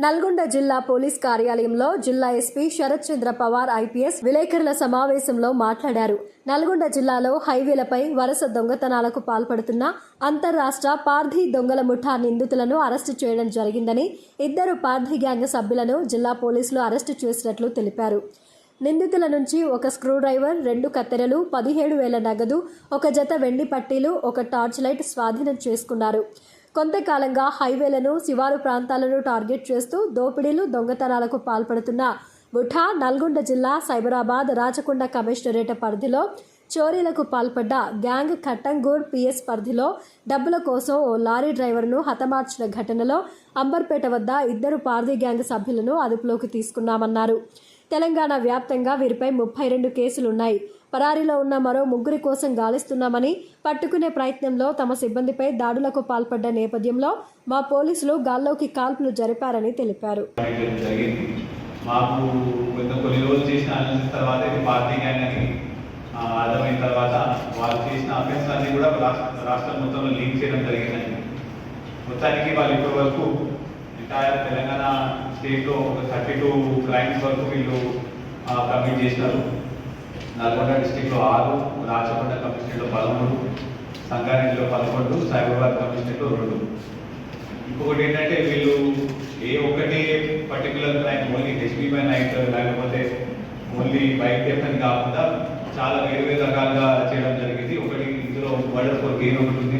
నల్గొండ జిల్లా పోలీస్ కార్యాలయంలో జిల్లా ఎస్పీ శరత్ చంద్ర పవార్ ఐపీఎస్ విలేకరుల సమావేశంలో మాట్లాడారు. నల్గొండ జిల్లాలో హైవేలపై వరుస దొంగతనాలకు పాల్పడుతున్న అంతర్రాష్ట్ర పార్థీ దొంగల ముఠా నిందితులను అరెస్టు చేయడం జరిగిందని, 2 పార్థీ గ్యాంగ్ సభ్యులను జిల్లా పోలీసులు అరెస్టు చేసినట్లు తెలిపారు. నిందితుల నుంచి 1 స్క్రూ డ్రైవర్, 2 కత్తెరలు, 17,000 నగదు, 1 జత వెండి పట్టీలు, 1 టార్చ్ లైట్ స్వాధీనం చేసుకున్నారు. కొంతకాలంగా హైవేలను, శివారు ప్రాంతాలను టార్గెట్ చేస్తూ దోపిడీలు, దొంగతనాలకు పాల్పడుతున్న ముఠా నల్గొండ జిల్లా సైబరాబాద్ రాచకొండ కమిషనరేట్ పరిధిలో చోరీలకు పాల్పడ్డ గ్యాంగ్ కట్టంగూర్ పిఎస్ పరిధిలో డబ్బుల కోసం ఓ లారీ డ్రైవర్ను హతమార్చిన ఘటనలో అంబర్పేట వద్ద 2 పార్థీ గ్యాంగ్ సభ్యులను అదుపులోకి తీసుకున్నామన్నారు. తెలంగాణ వ్యాప్తంగా వీరిపై 32 కేసులున్నాయి. పరారీలో ఉన్న మరో 3 కోసం గాలిస్తున్నామని, పట్టుకునే ప్రయత్నంలో తమ సిబ్బందిపై దాడులకు పాల్పడ్డ నేపథ్యంలో మా పోలీసులు గాల్లోకి కాల్పులు జరిపారని తెలిపారు. కొన్ని రోజులు చేసిన అనాలిసిస్ తర్వాత ఇది పార్టీ గ్యాంగ్ అని అర్థమైన తర్వాత వాళ్ళు చేసిన అఫెన్స్ అన్ని కూడా రాష్ట్రం మొత్తంలో లీక్ చేయడం జరిగిందని, మొత్తానికి వాళ్ళు ఇప్పటి వరకు ఎంటైర్ తెలంగాణ స్టేట్లో 32 క్రైమ్స్ వరకు వీళ్ళు కమిట్ చేసినారు. నల్గొండ డిస్టిక్లో 6, రాచకొండ కమిషనరేట్లో 13, సంగారెడ్డిలో 11, సైబరాబాద్ కమిషనరేట్లో 2. ఇంకొకటి ఏంటంటే వీళ్ళు ఏ ఒక్కటి particular crime only HP by night లేకపోతే ఓన్లీ బైక్ థెఫ్ట్ అని కాకుండా చాలా వేరు రకాలుగా చేయడం జరిగింది. ఒకటి ఇందులో మర్డర్ ఫర్ గెయిన్ ఒకటి ఉంది,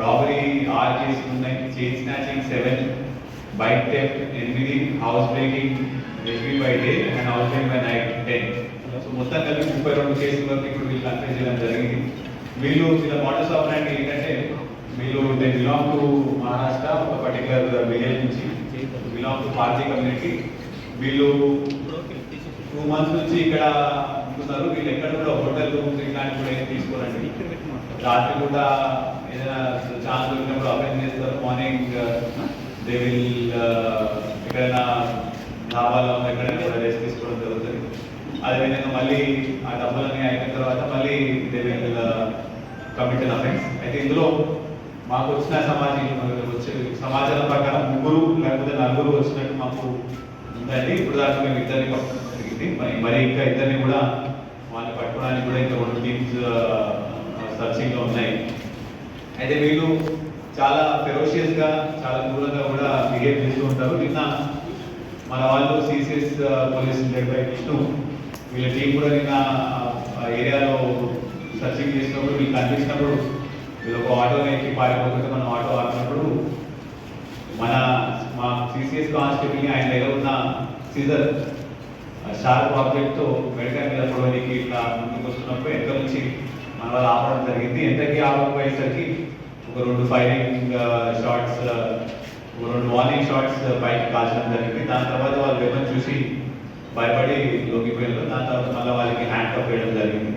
రాబరీ 6 కేసులు ఉన్నాయి, chain snatching 7, bike theft 8, house breaking HP by day and house breaking by night 10. So మొత్తం కలిపి 32 కేసుల వరకు ఇప్పుడు వీళ్ళు కన్ఫ్యూజ్ చేయడం జరిగింది. వీళ్ళ మోడల్స్ ఆఫ్ రైట్ ఏంటంటే వీళ్ళు దే బిలాంగ్ టు మహారాష్ట్ర, ఒక పర్టికులర్ విలేజ్ నుంచి బిలాంగ్ టు పార్టీ కమ్యూనిటీ. వీళ్ళు 2 months నుంచి ఇక్కడ ఉంటున్నారు. వీళ్ళు ఎక్కడ కూడా హోటల్ రూమ్స్ ఇట్లాంటి కూడా ఏం తీసుకోరండి. రాత్రి కూడా ఏదైనా ఛాన్స్ దొరికినప్పుడు అఫెన్స్ చేస్తారు. మార్నింగ్ దే విల్ ఎక్కడైనా ధాబాలో ఎక్కడైనా కూడా రెస్ట్ తీసుకోవడం జరుగుతుంది. అదేవిధంగా మళ్ళీ ఆ డబ్బులన్నీ అయిన తర్వాత మళ్ళీ they will commit an offence. అయితే ఇందులో మాకు వచ్చిన సమాచారం ప్రకారం 3 లేకపోతే 4 వచ్చినట్టు మాకు ఉందండి. ఇప్పుడు దాకా మేము 2 పట్టుకోవడం జరిగింది. మరి ఇంకా 2 కూడా వాళ్ళని పట్టుకోవడానికి కూడా ఇంకా 2 టీమ్స్ సర్చింగ్లో ఉన్నాయి. అయితే వీళ్ళు చాలా ఫెరోషియస్గా, చాలా క్రూరంగా కూడా బిహేవ్ చేస్తూ ఉంటారు. నిన్న మన వాళ్ళు సిసిఎస్ పోలీస్ విష్ణు వీళ్ళ టీం కూడా నిన్న ఏరియాలో సర్చింగ్ చేసినప్పుడు వీళ్ళు కనిపించినప్పుడు వీళ్ళు ఒక ఆటో ఎక్కి పారిపోతుంటే మనం ఆటో ఆపినప్పుడు మా సిసిఎస్ కానిస్టేబుల్ని ఆయన దగ్గర ఉన్న సీజర్ షార్ప్ ఆబ్జెక్ట్తో మెడికల్ మీద పొడవడానికి ఇట్లా ముందుకు వస్తున్నప్పుడు ఎంత నుంచి మన వాళ్ళు ఆపడం జరిగింది. ఎంతకీ ఆపకపోయేసరికి ఒక 2 ఫైరింగ్ షాట్స్, 2 వార్నింగ్ షాట్స్ పైకి కాల్చడం జరిగింది. దాని తర్వాత వాళ్ళు వెపన్ చూసి భయపడి లొంగిపోయారు. దాని తర్వాత మళ్ళీ వాళ్ళకి హ్యాండ్ కప్ వేయడం జరిగింది.